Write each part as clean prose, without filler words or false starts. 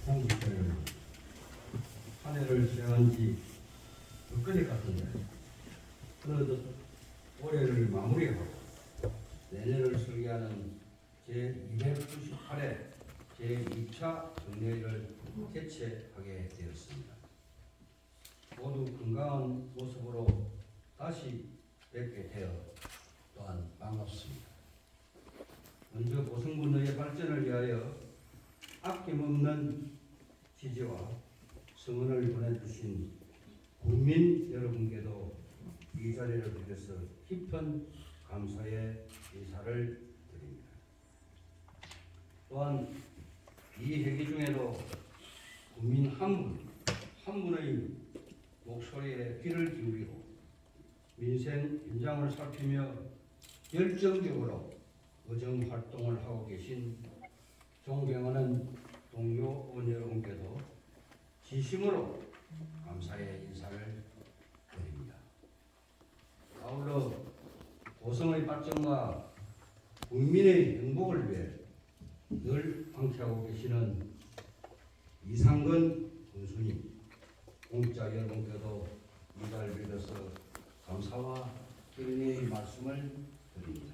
홍기철 한 해를 수행한 지 엊그제 같은데 어느덧 올해를 마무리하고 내년을 설계하는 제298회 제2차 정례회를 개최하게 되었습니다. 모두 건강한 모습으로 다시 뵙게 되어 또한 반갑습니다. 먼저 고성군의 발전을 위하여 아낌없는 지지와 성원을 보내주신 국민 여러분께도 이 자리를 빌어서 깊은 감사의 인사를 드립니다. 또한 이 회기 중에도 국민 한 분의 목소리에 귀를 기울이고 민생 현장을 살피며 열정적으로 의정 활동을 하고 계신 존경하는 동료 의원 여러분께도 진심으로 감사의 인사를 드립니다. 아울러 고성의 발전과 국민의 행복을 위해 늘 방치하고 계시는 이상근 군수님, 공직자 여러분께도 이 자리를 빌어서 감사와 격려의 말씀을 드립니다.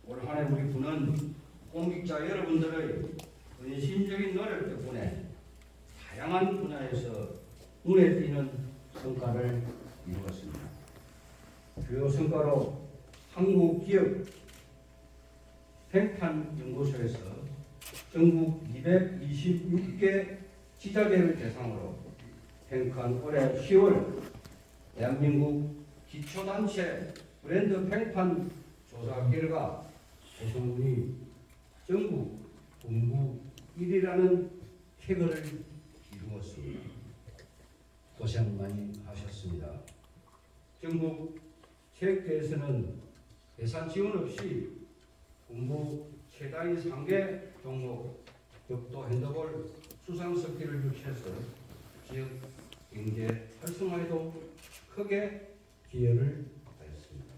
올 한 해 우리 군은 공직자 여러분들의 헌신적인 노력 덕분에 다양한 분야에서 눈에 띄는 성과를 이루었습니다. 주요 성과로 한국기업 평판연구소에서 전국 226개 지자체를 대상으로 평가한 올해 10월 대한민국 기초단체 브랜드 평판 조사 결과 고성군이 전국 본부 1위라는 쾌거를 이루었습니다. 고생 많이 하셨습니다. 전국 체육대회에서는 예산 지원 없이 본부 최다인 3개 종목 격도 핸드볼 수상석기를 유치해서 지역 경제 활성화에도 크게 기여를 하였습니다.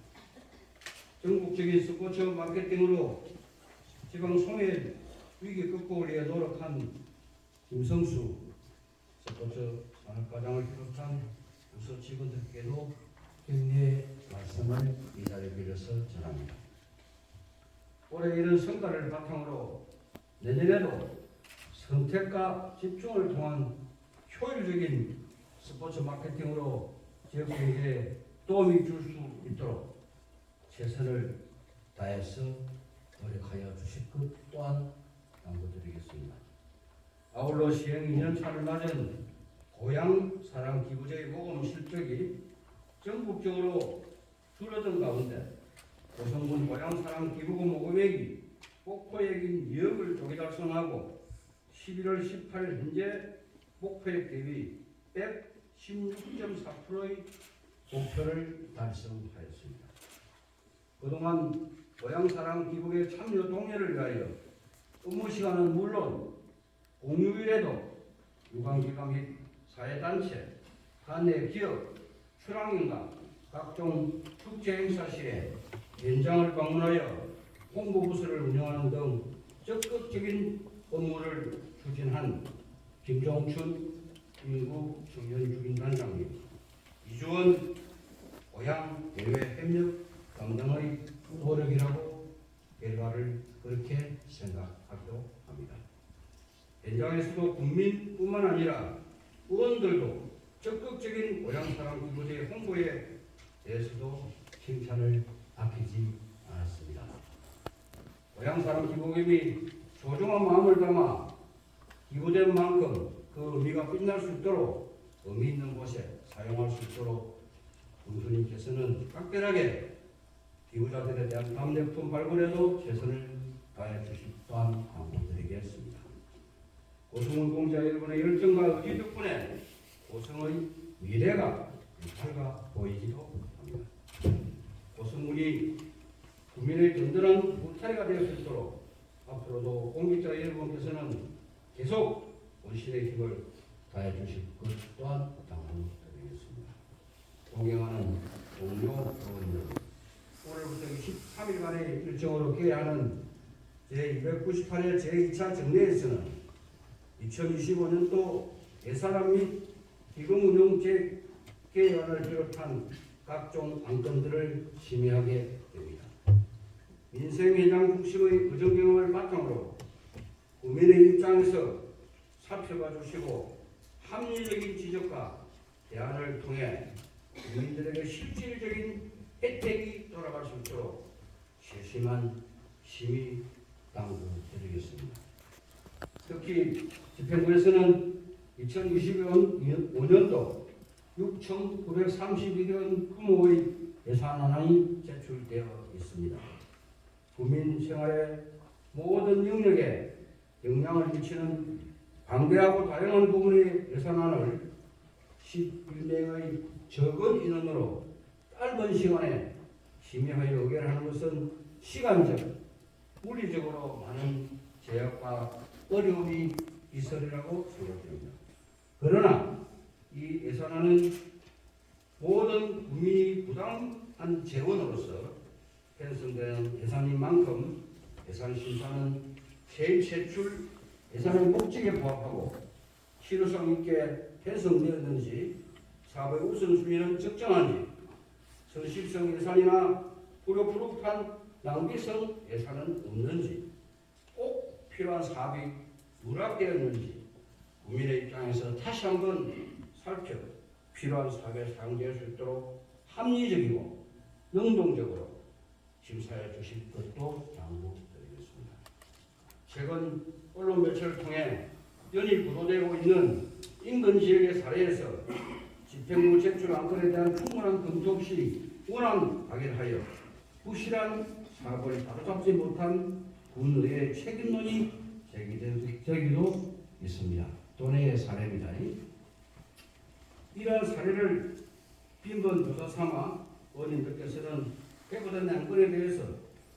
전국적인 스포츠 마케팅으로 지방 소외 위기 극복을 위해 노력한 김성수 스포츠 산업과장을 비롯한 부서 직원들께도 격려의 말씀을 이 자리에 빌어서 전합니다. 올해 이런 성과를 바탕으로 내년에도 선택과 집중을 통한 효율적인 스포츠 마케팅으로 지역 경제에 도움이 줄 수 있도록 최선을 다해서 노력하여 주실 것 또한 당부드리겠습니다. 아울러 시행 2년차를 맞은 고향사랑기부제의 모금 실적이 전국적으로 줄어든 가운데 고성군 고향사랑기부금 모금액이 목표액인 2억을 조기 달성하고 11월 18일 현재 목표액 대비 116.4%의 목표를 달성하였습니다. 그동안 고향사랑기부의 참여 동료를 위하여 업무 시간은 물론 공휴일에도 유관기관 및 사회단체, 관내 기업, 출항인가 각종 축제 행사 시에 현장을 방문하여 홍보부서를 운영하는 등 적극적인 업무를 추진한 김종춘 인구 청년주민단장님, 이주원 고향대외 협력 담당의 노력이라고 결과를 그렇게 생각하기도 합니다. 현장에서도 국민뿐만 아니라 의원들도 적극적인 고향사랑기부제 홍보에 대해서도 칭찬을 아끼지 않았습니다. 고향사랑기부금이 소중한 마음을 담아 기부된 만큼 그 의미가 빛날 수 있도록 의미 있는 곳에 사용할 수 있도록 군수님께서는 각별하게 기부자들에 대한 답례품 발굴에도 최선을 다해 주실 또한 당부드리겠습니다. 고성군 공자 여러분의 열정과 의지 덕분에 고성의 미래가 밝아 보이기도 합니다. 고성군이 국민의 든든한 울타리가 되어 수 있도록 앞으로도 공직자 여러분께서는 계속 본신의 힘을 다해 주실 것 또한 당부드리겠습니다. 존경하는 동료 의원들, 오늘부터 23일간의 일정으로 개최하는 제298회 제2차 정례에서는 2025년도 예산안 및 기금 운용 재개안을 비롯한 각종 안건들을 심의하게 됩니다. 민생 현장 중심의 그전 경험을 바탕으로 국민의 입장에서 살펴봐 주시고 합리적인 지적과 대안을 통해 국민들에게 실질적인 혜택이 돌아갈 수 있도록 세심한 심의 당부드리겠습니다. 특히 집행부에서는 2025년도 6,932억 규모의 예산안이 제출되어 있습니다. 국민 생활의 모든 영역에 영향을 미치는 방대하고 다양한 부분의 예산안을 11명의 적은 인원으로 짧은 시간에 심의하여 의결하는 것은 시간적, 물리적으로 많은 제약과 어려움이 있으리라고 생각됩니다. 그러나 이 예산안은 모든 국민이 부담한 재원으로서 편성된 예산인 만큼 예산 심사는 세입 세출 예산의 목적에 부합하고 실효성 있게 편성되었는지, 사업의 우선순위는 적정한지, 성실성 예산이나 불협부족한 낭비성 예산은 없는지, 꼭 필요한 사업이 누락되었는지 국민의 입장에서 다시 한번 살펴 필요한 사업에 사용될 수 있도록 합리적이고 능동적으로 심사해 주실 것도 당부드리겠습니다. 최근 언론 매체를 통해 연일 보도되고 있는 인근 지역의 사례에서 집행부 제출 안건에 대한 충분한 검토 없이 원안 가결하여 부실한 사업을 바로잡지 못한 군의의 책임론이 제기되기도 있습니다. 도내의 사례입니다. 이러한 사례를 빈번 조사 삼아 의원님들께서는 회부된 안건에 대해서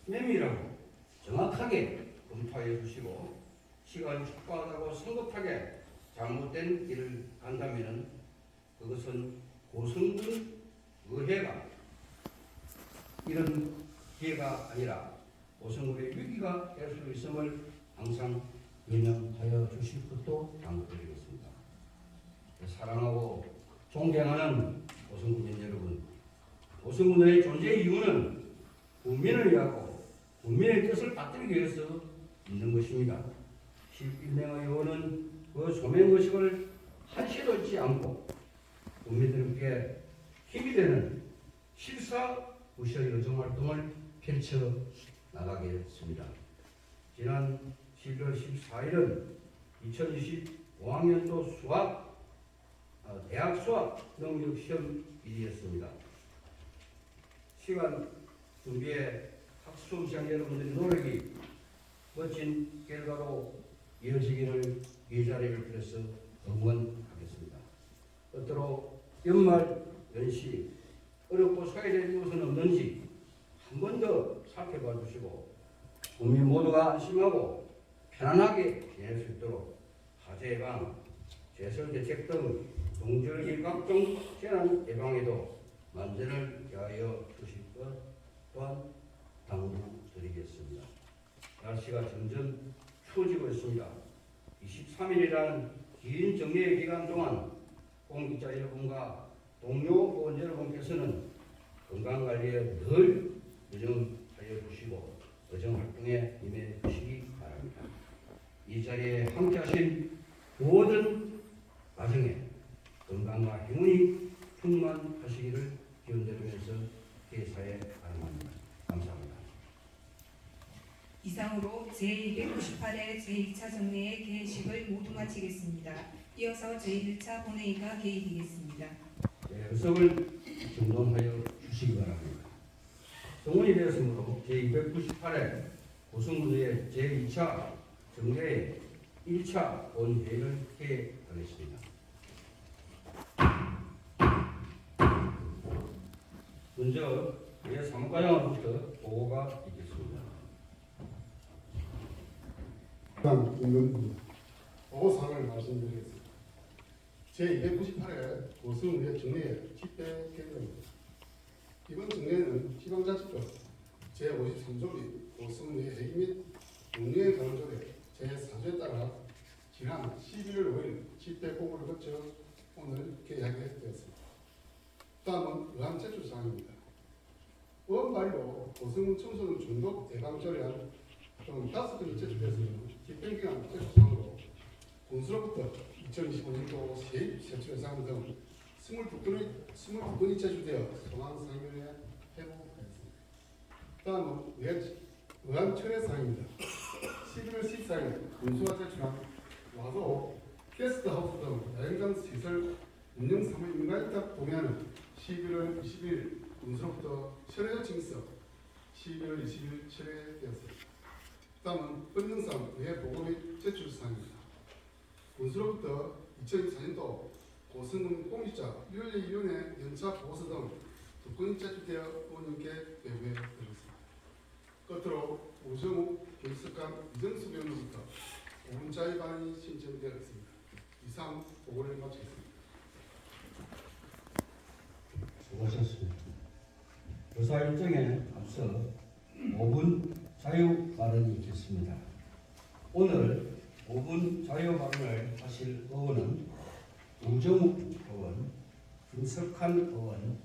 면밀하고 정확하게 검토해 주시고 시간이 촉박하다고 성급하게 잘못된 길을 간다면 그것은 고성군 의회가 이런 기회가 아니라 고성군의 위기가 될 수 있음을 항상 유념하여 주실 것도 당부드리겠습니다. 사랑하고 존경하는 고성군민 여러분, 고성군의 존재 이유는 국민을 위하고 국민의 뜻을 받들기 위해서 있는 것입니다. 11명의 의원은 그 소명의식을 한시도 잊지 않고 국민들께 힘이 되는 실사구시의 여정활동을 펼쳐 나가겠습니다. 지난 11월 14일은 2025학년도 대학 수학 능력 시험일이었습니다. 시간 준비에 학수시장 여러분들의 노력이 멋진 결과로 이어지기를 이 자리를 빌어서 응원하겠습니다. 끝으로 연말 연시 어렵고 소외된 곳은 없는지 한 번 더 살펴봐 주시고 국민 모두가 안심하고 편안하게 지낼 수 있도록 화재 예방, 제설 대책 등 동절기 각종 재난 예방에도 만전을 기하여 주실 것 또한 당부드리겠습니다. 날씨가 점점 추워지고 있습니다. 23일이라는 긴 정례 기간 동안 공직자 여러분과 동료 의원 여러분께서는 건강관리에 늘 유념하여 주시고 의정활동에 임해 주시기 바랍니다. 이 자리에 함께하신 모든 가정에 건강과 행운이 충만하시기를 기원드리면서 개사에 바랍니다. 감사합니다. 이상으로 제298회 제2차 정례의 개회식을 모두 마치겠습니다. 이어서 제1차 본회의가 개의되겠습니다. 의석을 정돈하여 주시기 바랍니다. 정원이 되었으므로 제298회 고성군의 제2차 정례의 1차 본회의를 개회하겠습니다. 먼저 사무과장으로부터 보고가 있겠습니다. 임금입니다. 보고사항을 말씀드리겠습니다. 제298회 고성군의 정례 10대 개회입니다. 이번 정례는 지방자치법 제53조리 고성군의 회기 및 운영에 관한 조례 제4조에 따라 지난 11월 5일 집회 공고를 거쳐 오늘 개회하게 되었습니다. 다음은 의안 제출 사항입니다. 의원 발의로 고성군 청소년 중독 예방 조례안 총 5건이 제출되었으며 집행기간 제출 사항으로 군수로부터 2025년도 세입 세출 예산 등 22건이 제출되어 소환 상임위에 회부하였습니다. 다음은 의안 철회 사항입니다. 11월 14일 군수가 제출한 와도 게스트하우스 등 야영장 시설 운영 사무 인가위탁 동의안은 11월 20일 군수로부터 철회 요청서 11월 20일 철회되었습니다. 다음은 법령상 의회 보고 및 제출 사항입니다. 군수로부터 2024년도 고성군 공직자 윤리위원회 연차 보고서 등 2건이 제출되어 의원님께 배부해 드리겠습니다. 끝으로 우정욱, 김석감, 이정수 변호사부터 5분 자의 발언이 신청되어 있습니다. 이상 보고를 마치겠습니다. 수고하셨습니다. 의사 일정에 앞서 5분 자유 발언이 있겠습니다. 오늘 5분 자유 발언을 하실 의원은 우정욱 의원, 김석한 의원,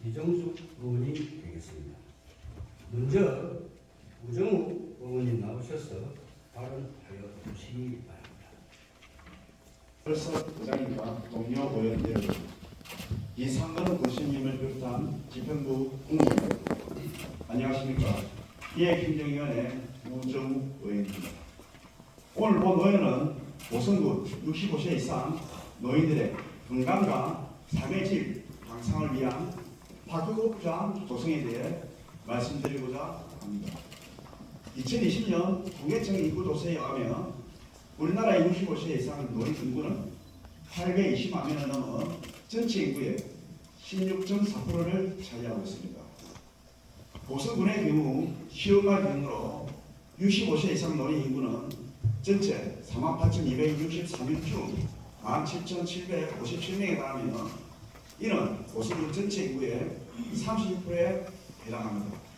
이정숙 의원이 되겠습니다. 먼저 우정욱 의원님 나오셔서 발언하여 주시기 바랍니다. 벌석 부장님과 동료 의원 여러분, 이상근 교수님을 비롯한 집행부 공무원 안녕하십니까? 기획행정위원회 우정욱 의원입니다. 오늘 본 의원은 고성군 65세 이상 노인들의 건강과 삶의 질 향상을 위한 파크국장 조성에 대해 말씀드리고자 합니다. 2020년 통계청 인구조사에 의하면 우리나라의 65세 이상 노인 인구는 820만 명을 넘어 전체 인구의 16.4%를 차지하고 있습니다. 고성군의 경우 시험과 경우로 65세 이상 노인 인구는 전체 48,263명 중 17,757명에 달하며 이는 고성군 전체 인구의 36%에 해당합니다.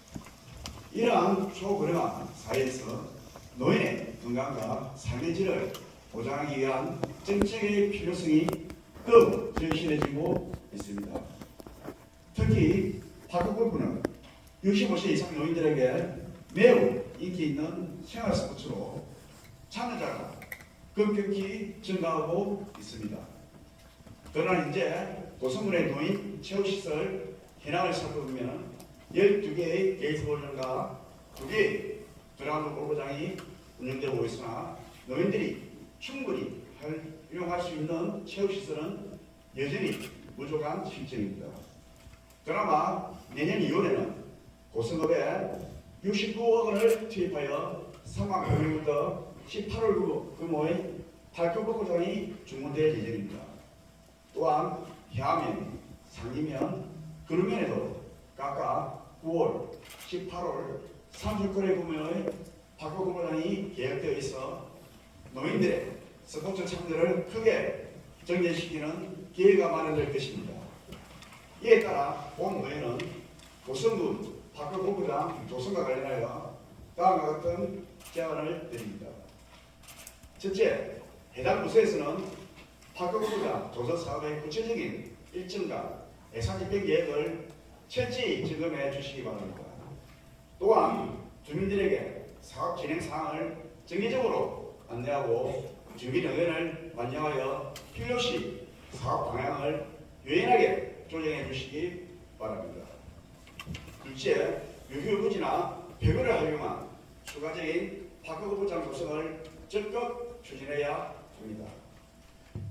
이러한 초고령화 사회에서 노인의 건강과 삶의 질을 보장하기 위한 정책의 필요성이 더욱 절실해지고 있습니다. 특히 파크골프는 65세 이상 노인들에게 매우 인기 있는 생활 스포츠로 참여자가 급격히 증가하고 있습니다. 그러나 이제 고성군의 노인 체육시설 현황을 살펴보면 12개의 게이트볼과 2개의 드라운드 골프장이 운영되고 있으나 노인들이 충분히 활용할 수 있는 체육시설은 여전히 부족한 실정입니다. 그나마 내년 2월에는 고성읍에 69억 원을 투입하여 3만 명부터 18월 규모의 탈교 골프장이 주문될 예정입니다. 또한 해안면, 상리면, 그루면에도 각각 9월, 18월, 30거래 규모의 탈교 골프장이 계획되어 있어 노인들의 스포츠 참여를 크게 증대시키는 기회가 마련될 것입니다. 이에 따라 본 의회는 고성군 탈교 골프장 조성과 관련하여 다음과 같은 제안을 드립니다. 첫째, 해당 부서에서는 탈교골프장 조성 사업의 구체적인 일정과 예산 집행 계획을 철저히 점검해 주시기 바랍니다. 또한 주민들에게 사업 진행 사항을 정기적으로 안내하고 주민 의견을 반영하여 필요시 사업 방향을 유연하게 조정해 주시기 바랍니다. 둘째, 유휴부지나 벽을 활용한 추가적인 파크골프장 조성을 적극 추진해야 합니다.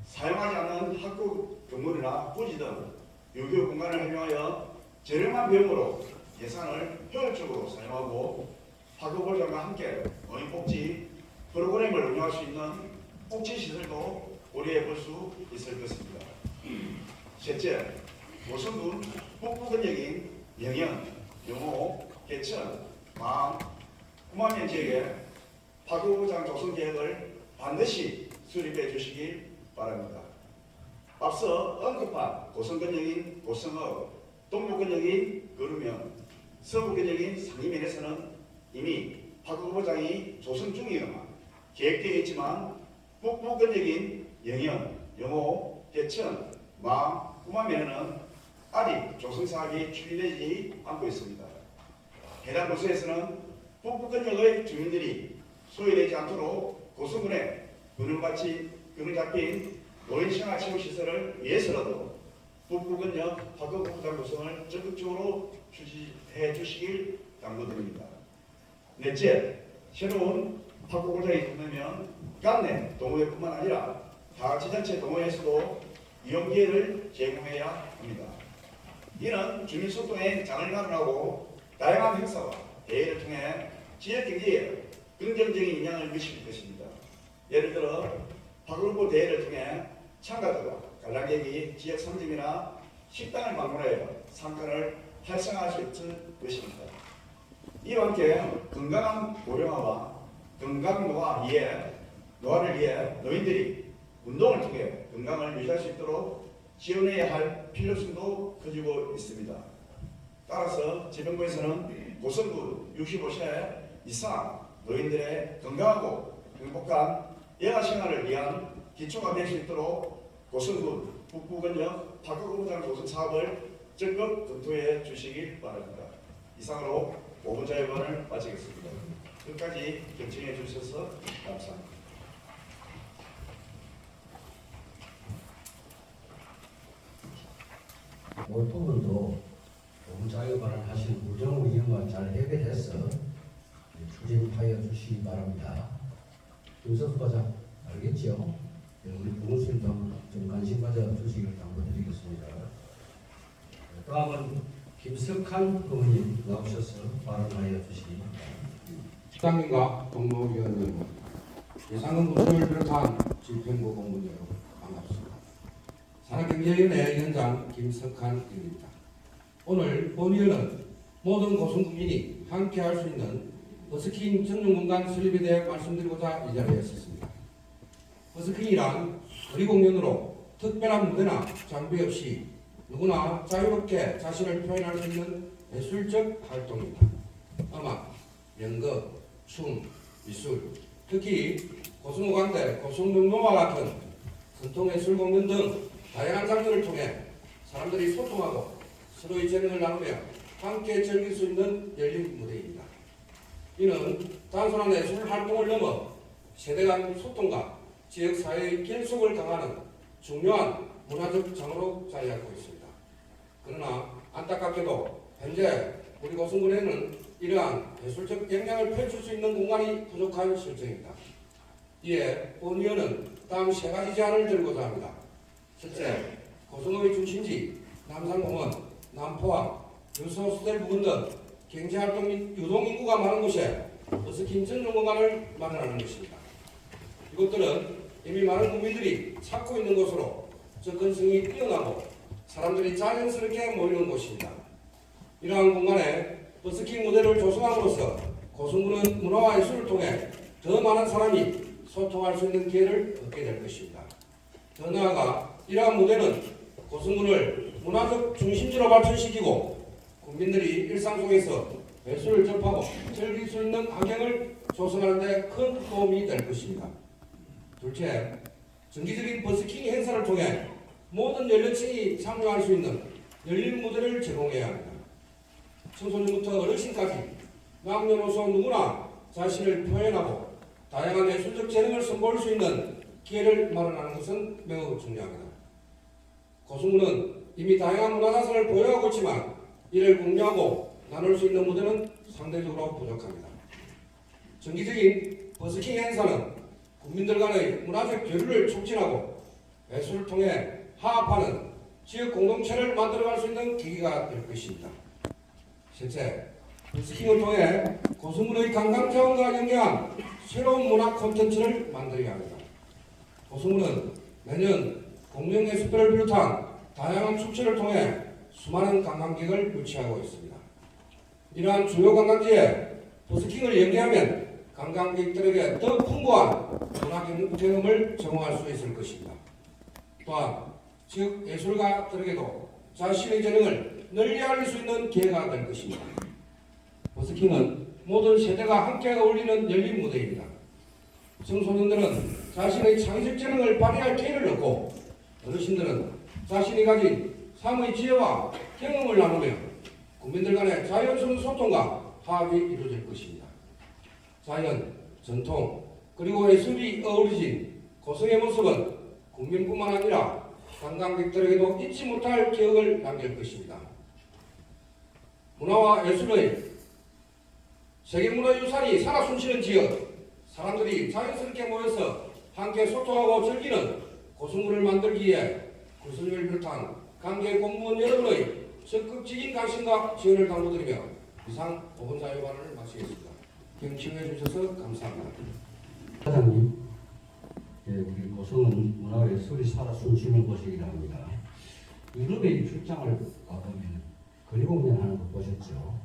사용하지 않는 학교 건물이나 부지 등 유휴 공간을 활용하여 저렴한 비용으로 예산을 효율적으로 사용하고 파크골프장과 함께 노인복지 프로그램을 운영할 수 있는 복지시설도 고려해 볼 수 있을 것입니다. 셋째, 고성군 북부근역인 영현, 영호, 개천, 마암, 구마면 지역에 파크골프장 조성 계획을 반드시 수립해 주시기 바랍니다. 앞서 언급한 고성근역인 고성읍, 동부근역인 거루면, 서부근역인 상리면에서는 이미 파크골프장이 조성 중이거나 계획되어 있지만 북부근역인 영연, 영호, 개천, 마, 구마면에는 아직 조성 사업이 추진되지 않고 있습니다. 해당 도시에서는 북부근역의 주민들이 소외되지 않도록 고성군에 균형 잡힌 노인생활체육시설을 위해서라도 북부근역 파크공장 구성을 적극적으로 추진해 주시길 당부드립니다. 넷째, 새로운 파크공장이 끝나면 관내 동호회뿐만 아니라 다 지자체 동호회에서도 이용 기회를 제공해야 합니다. 이는 주민 소통에 장을 마련하고 다양한 행사와 대회를 통해 지역 경제에 긍정적인 영향을 미칠 것입니다. 예를 들어 파크골프 대회를 통해 참가자가 관람객이 지역 상점이나 식당을 방문하여 상권을 활성화할 수 있을 것입니다. 이와 함께 건강한 고령화와 건강 노화를 위해 노인들이 운동을 통해 건강을 유지할 수 있도록 지원해야 할 필요성도 커지고 있습니다. 따라서 지방부에서는 고성군 65세 이상 노인들의 건강하고 행복한 여가 생활을 위한 기초가 될 수 있도록 고성군 북부근역 파크공장 조성 사업을 적극 검토해 주시기 바랍니다. 이상으로 5분 자유반을 마치겠습니다. 끝까지 경청해 주셔서 감사합니다. 이 부분도 자유발언 하신 우정우 의원과 잘 해결해서 추진하여 주시기 바랍니다. 김석수 과장 알겠죠? 우리 부모님도 좀 관심 가져 주시길 당부드리겠습니다. 다음은 김석한 의원님 나오셔서 발언하여 주시기 바랍니다. 시장님과 동료위원님, 예상은 구성을 비롯한 집행부 공무원 여러분 반갑습니다. 산업경제위원회 위원장 김석한입니다. 오늘 본위원은 모든 고성국민이 함께 할 수 있는 버스킹 전용공간 설립에 대해 말씀드리고자 이 자리에 섰습니다. 버스킹이란 거리 공연으로 특별한 무대나 장비 없이 누구나 자유롭게 자신을 표현할 수 있는 예술적 활동입니다. 음악, 연극, 춤, 미술, 특히 고성오간대, 고성룡동화 같은 전통예술 공연 등 다양한 장르를 통해 사람들이 소통하고 서로의 재능을 나누며 함께 즐길 수 있는 열린 무대입니다. 이는 단순한 예술 활동을 넘어 세대 간 소통과 지역사회의 결속을 강화하는 중요한 문화적 장으로 자리하고 있습니다. 그러나 안타깝게도 현재 우리 고성군에는 이러한 예술적 역량을 펼칠 수 있는 공간이 부족한 실정입니다. 이에 본위원은 다음 세 가지 제안을 드리고자 합니다. 첫째, 고성의 중심지 남산공원, 남포항, 유소수들 부근 등 경제활동 및 유동인구가 많은 곳에 버스킹 전용 공간을 마련하는 것입니다. 이것들은 이미 많은 국민들이 찾고 있는 곳으로 접근성이 뛰어나고 사람들이 자연스럽게 모이는 곳입니다. 이러한 공간에 버스킹 무대를 조성함으로써 고성군은 문화와 예술을 통해 더 많은 사람이 소통할 수 있는 기회를 얻게 될 것입니다. 더 나아가 이러한 무대는 고성군을 문화적 중심지로 발전시키고 국민들이 일상 속에서 예술을 접하고 즐길 수 있는 환경을 조성하는 데 큰 도움이 될 것입니다. 둘째, 정기적인 버스킹 행사를 통해 모든 연령층이 참여할 수 있는 열린 무대를 제공해야 합니다. 청소년부터 어르신까지 남녀노소 누구나 자신을 표현하고 다양한 예술적 재능을 선보일 수 있는 기회를 마련하는 것은 매우 중요합니다. 고성군은 이미 다양한 문화자산을 보유하고 있지만 이를 공유하고 나눌 수 있는 무대는 상대적으로 부족합니다. 정기적인 버스킹 행사는 국민들 간의 문화적 교류를 촉진하고 예술을 통해 화합하는 지역 공동체를 만들어갈 수 있는 계기가 될 것입니다. 셋째, 버스킹을 통해 고성군의 관광자원과 연계한 새로운 문화 콘텐츠를 만들어야 합니다. 고성군은 매년 공명예술들을 비롯한 다양한 축제를 통해 수많은 관광객을 유치하고 있습니다. 이러한 주요 관광지에 버스킹을 연계하면 관광객들에게 더 풍부한 문화 경험을 제공할 수 있을 것입니다. 또한 지역 예술가들에게도 자신의 재능을 널리 알릴 수 있는 기회가 될 것입니다. 버스킹은 모든 세대가 함께 어울리는 열린 무대입니다. 청소년들은 자신의 창의적 재능을 발휘할 기회를 얻고 어르신들은 자신이 가진 삶의 지혜와 경험을 나누며 국민들 간의 자연스러운 소통과 화합이 이루어질 것입니다. 자연, 전통, 그리고 예술이 어우러진 고성의 모습은 국민뿐만 아니라 관광객들에게도 잊지 못할 기억을 남길 것입니다. 문화와 예술의 세계문화유산이 살아 숨쉬는 지역, 사람들이 자연스럽게 모여서 함께 소통하고 즐기는 고성군을 만들기 위해 구슬을 비롯한 관계 공무원 여러분의 적극적인 관심과 지원을 당부드리며 이상 보건사회 발언을 마치겠습니다. 경청해 주셔서 감사합니다. 사장님, 우리 고성은 문화와 예술이 살아 숨쉬는 곳이기도 합니다. 유럽에 출장을 가보면 거리공연하는 거 보셨죠?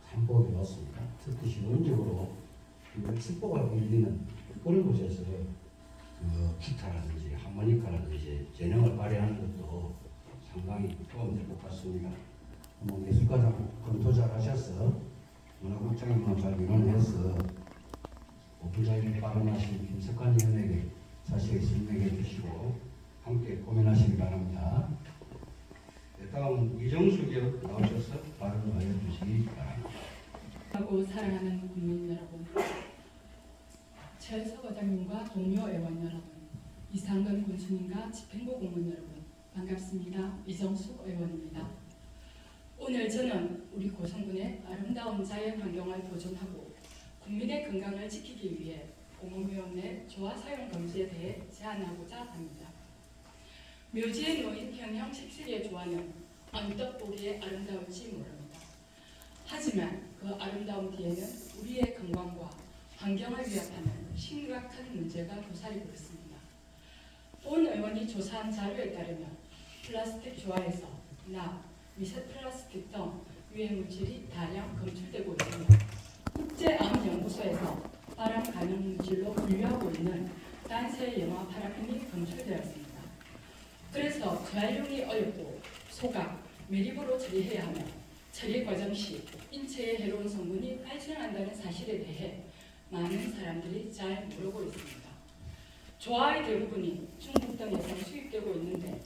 참 보기 좋았습니다. 특히 시민적으로 축복을 보이는 그런 곳에서 기타라든지 하모니카라든지 재능을 발휘하는 것도 상당히 도움될 것 같습니다. 예술가장 검토 잘 하셔서 문화국장님과 잘 의논해서 오부자에게 발언하신 김석환 의원에게 자세히 설명해 주시고 함께 고민하시기 바랍니다. 다음 이정숙 의원 나오셔서 발언을 해주시기 바랍니다. 하고 사랑하는 국민 여러분, 최el석 의장님과 동료 의원 여러분, 이상근 군수님과 집행부 공무원 여러분, 반갑습니다. 이정숙 의원입니다. 오늘 저는 우리 고성군의 아름다운 자연 환경을 보존하고 국민의 건강을 지키기 위해 공업묘내 조화 사용 금지에 대해 제안하고자 합니다. 묘지에 놓인 형형 색색의 조화는 언뜻 보기에 아름다울지 모릅니다. 하지만 그 아름다움 뒤에는 우리의 건강과 환경을 위협하는 심각한 문제가 고사리고 있습니다. 본 의원이 조사한 자료에 따르면 플라스틱 조화에서 납, 미세 플라스틱 등 유해 물질이 다량 검출되고 있습니다. 국제암연구소에서 발암 가능 물질로 분류하고 있는 단세 염화 파라핀이 검출되었습니다. 그래서 재활용이 어렵고 소각, 매립으로 처리해야 하며 처리 과정 시 인체에 해로운 성분이 발생한다는 사실에 대해 많은 사람들이 잘 모르고 있습니다. 조화의 대부분이 중국 등에서 수입되고 있는데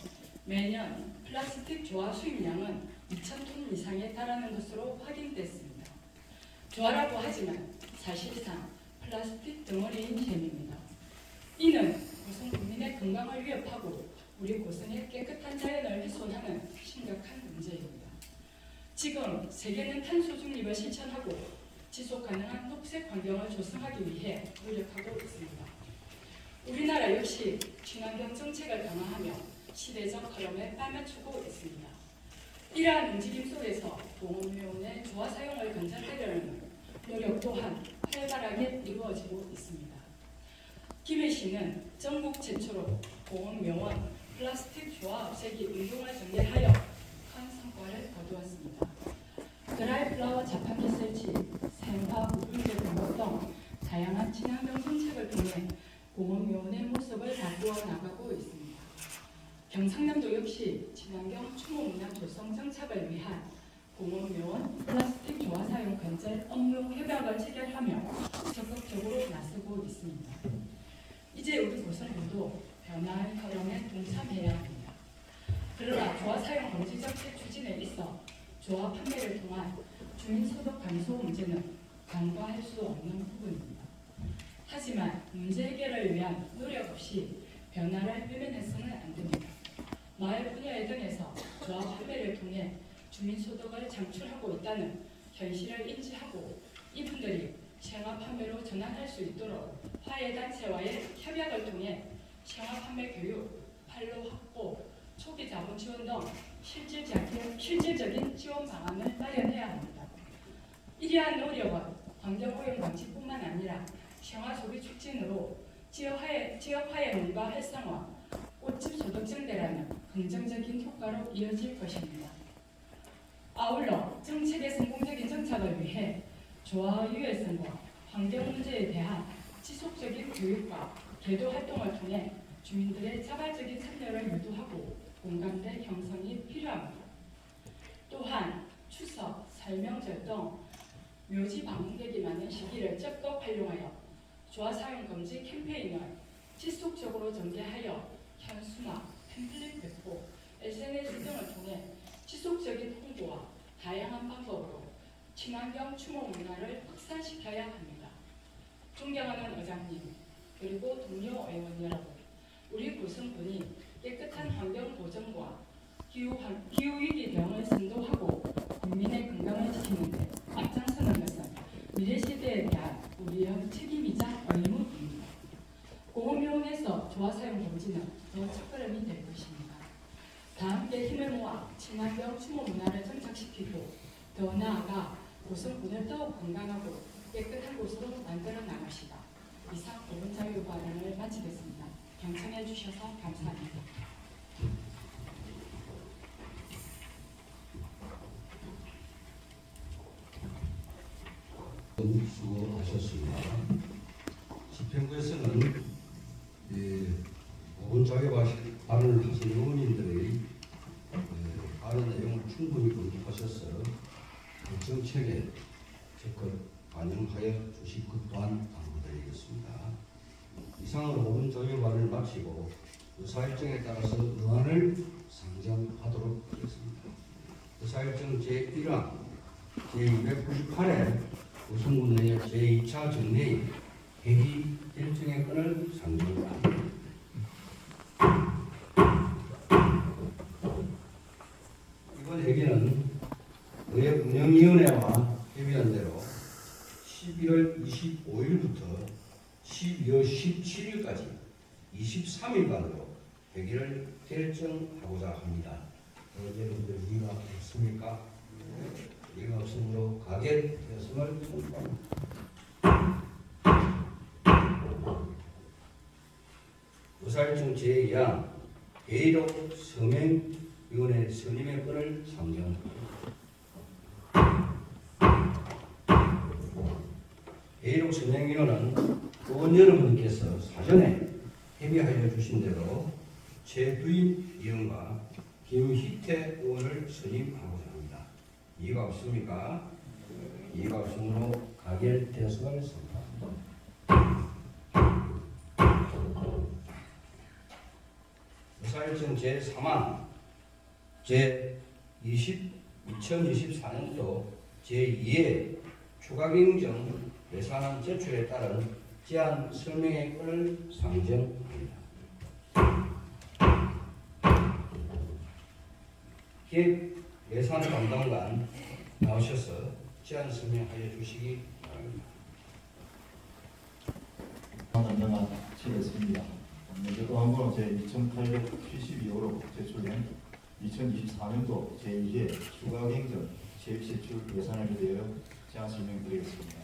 매년 플라스틱 조화 수입량은 2,000톤 이상에 달하는 것으로 확인됐습니다. 조화라고 하지만 사실상 플라스틱 덩어리인 셈입니다. 이는 고성 국민의 건강을 위협하고 우리 고성의 깨끗한 자연을 훼손하는 심각한 문제입니다. 지금 세계는 탄소 중립을 실천하고 지속 가능한 녹색 환경을 조성하기 위해 노력하고 있습니다. 우리나라 역시 친환경 정책을 강화하며 시대적 흐름에 빨맞추고 있습니다. 이러한 움직임 속에서 공업묘내 조화 사용을 건전하려는 노력 또한 활발하게 이루어지고 있습니다. 김해시는 전국 최초로 공업묘원 플라스틱 조화 없애기 운동을 전개하여 큰 성과를 거두었습니다. 드라이플라워 자판기 설치, 생화 우분제 공급 등 다양한 친환경 정책을 통해 공업묘원의 모습을 바꾸어 나가고 있습니다. 경상남도 역시 친환경 추모 문화 조성 정착을 위한 공업묘원 플라스틱 조화 사용 건전 업무 협약을 체결하며 적극적으로 나서고 있습니다. 이제 우리 고성군도 변화의 흐름에 동참해야 합니다. 그러나 조화 사용 금지 정책 추진에 있어 조화 판매를 통한 주민소득 감소 문제는 간과할 수 없는 부분입니다. 하지만 문제 해결을 위한 노력 없이 변화를 외면해서는 안 됩니다. 마을 분야회 등에서 조화 판매를 통해 주민소득을 창출하고 있다는 현실을 인지하고 이분들이 생화 판매로 전환할 수 있도록 화훼단체와의 협약을 통해 생화 판매 교육, 판로 확보, 초기 자본 지원 등 실질적인 지원 방안을 마련해야 합니다. 이러한 노력은 환경오염 방지뿐만 아니라 생화 소비 촉진으로 지역화의 문화 활성화, 꽃집 소득 증대라는 긍정적인 효과로 이어질 것입니다. 아울러 정책의 성공적인 정착을 위해 조화의 유해성과 환경 문제에 대한 지속적인 교육과 계도 활동을 통해 주민들의 자발적인 참여를 유도하고 공감대 형성이 필요합니다. 또한 추석, 설명절 등 묘지 방문객이 많은 시기를 적극 활용하여 조화 사용 금지 캠페인을 지속적으로 전개하여 현수막, 팸플릿 배포, SNS 등을 통해 지속적인 홍보와 다양한 방법으로 친환경 추모 문화를 확산시켜야 합니다. 존경하는 의장님, 그리고 동료 의원 여러분, 우리 구성군이 깨끗한 환경 보전과 기후위기 대응을 선도하고 국민의 건강을 지키는 데 앞장서는 것은 미래 세대에 대한 우리의 책임이자 의무입니다. 공업용에서 조화사용 공지는 더 첫걸음이 될 것입니다. 다 함께 힘을 모아 친환경 추모 문화를 정착시키고 더 나아가 구성군을 더욱 건강하고 깨끗한 곳으로 만들어 나갑시다. 이상 5분 자유 발언을 마치겠습니다. 경청해 주셔서 감사합니다. 수고하셨습니다. 집행부에서는 5분 자유 발언을 하신 의원님들의 발언 내용을 충분히 검토하셔서 정책에 적극 반영하여 주실 것 또한 당부드리겠습니다. 이상으로 5분 자유 발언을 마치고 의사일정에 따라서 의안을 상정하도록 하겠습니다. 의사일정 제1항 제298회 구성군 내 제2차 정례의 회기 일정의 건을 상정합니다. 이번 회기는 의회 운영위원회와 협의한 대로 11월 25일부터 12월 17일까지 23일간으로 회기를 결정하고자 합니다. 여러분들 이의가 없습니까? 이의가 없으므로 가결되었음을 선포합니다. 의사일정 제2항 회의록 서명위원회 선임의 건을 상정합니다. 회의록 선명위원은 의원 여러분께서 사전에 협의하여 주신 대로 최두인 의원과 김희태 의원을 선임하고자 합니다. 이의가 없습니까? 이의가 없으므로 가결되었음을 선포합니다. 의사일정 제3항 제2024년도 제2회 추가경정 예산 제출에 따른 제안 설명의 건을 상정합니다. 기획 예산 담당관 나오셔서 제안 설명하여 주시기 바랍니다. 담당관 치겠습니다. 또한번 제2872호로 제출된 2024년도 제2회 추가경정 세입세출 예산을 대하여 제안 설명드리겠습니다.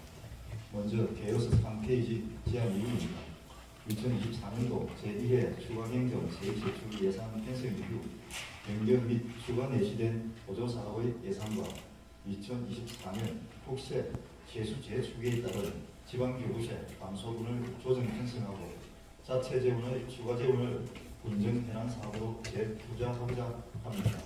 먼저 개요서 3페이지 제안 2입니다. 2024년도 제1회 추가경정 세입세출 예산 편성 이후 변경 및 추가 내시된 보조사업의 예산과 2024년 국세 세수 재추계에 따른 지방교부세 감소분을 조정 편성하고 자체 재원의 추가 재원을 군정 해난 사업으로 재투자하고자 합니다.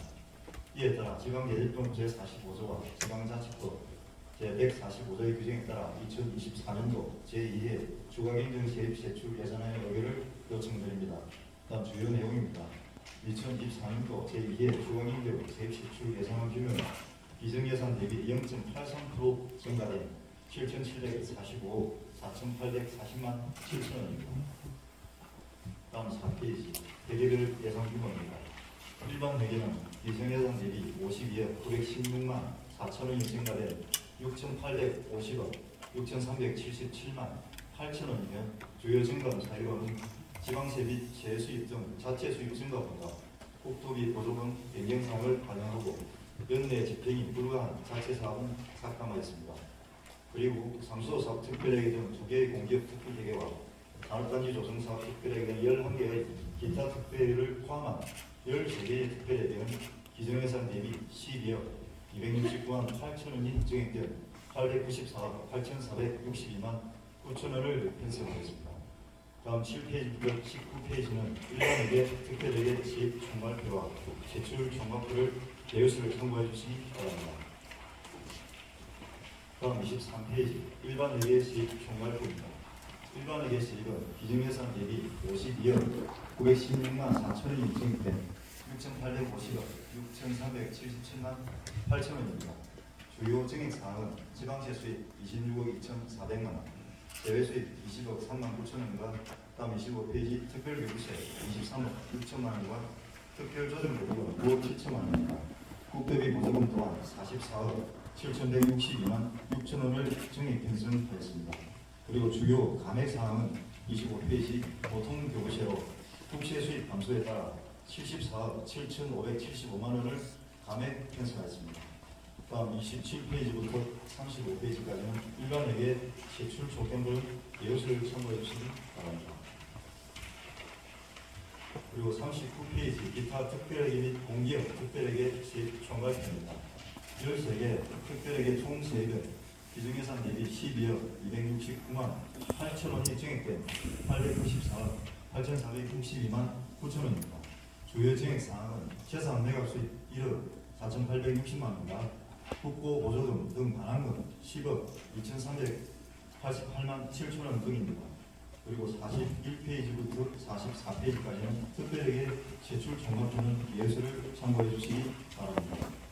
이에 따라 지방예질법 제45조와 지방자치법 제145조의 규정에 따라 2024년도 제2회 추가경정 세입세출 예산안의 의결을 요청드립니다. 다음 주요 내용입니다. 2024년도 제2회 추가경정 세입세출 예산안 규모는 기정예산 대비 0.83% 증가된 7,745억 4,840만 7천원입니다. 다음 4페이지 회계별 예산 규모입니다. 일반 회계는 기정예산 대비 52억 916만 4천원이 증가된 6,850억 6,377만 8천원이며 주요 증가는 사유로는 지방세 및 세수입 등 자체 수입 증가보다 국토비 보조금 변경사항을 반영하고 연내 집행이 불가한 자체 사업은 삭감하였습니다. 그리고 상수도사업 특별회계 등 2개의 공기업 특별회계와 산업단지 조성사업 특별회계 등 11개의 기타 특별회계를 포함한 13개의 특별회계는 기정예산 대비 12억 269만 8천원이 증액된 894억 8,462만 9천원을 편성하겠습니다. 다음 7페이지부터 19페이지는 일반회계 특별회계 세입 총괄표와 제출 총괄표를 개요수를 참고해 주시기 바랍니다. 다음 23페이지 일반회계 세입 총괄표입니다. 일반회계 세입은 기준예산 대비 52억 916만 4천원이 증액된 6,850억 6,377만 8천원입니다. 주요 증액 사항은 지방세 수입 26억 2,400만 원, 대외 수입 20억 3만 9천원과 다음 25페이지 특별교부세 23억 6천만 원과 특별조정보험은 9억 7천만 원입니다. 국대비 보조금 또한 44억 7,162만 6천 원을 증액 편성하였습니다. 그리고 주요 감액 사항은 25페이지 보통교부세로 국세 수입 감소에 따라 74억 7,575만 원을 감액 편성하였습니다. 다음 27페이지부터 35페이지까지는 일반회계 제출 조건별 예우서를 참고해 주시기 바랍니다. 그리고 39페이지 기타 특별회계 및 공기업 특별회계 세입 총괄표입니다. 13개 특별회계 총 세입은 기준예산 대비 12억 269만 8천 원이 증액된 894억 8,462만 9천 원입니다. 주요 증액 사항은 재산 매각 수입 1억 4,860만 원과 국고 보조금 등 반환금 10억 2,388만 7천 원 등입니다. 그리고 41페이지부터 44페이지까지는 특별하게 제출 종합표는 예수를 참고해 주시기 바랍니다.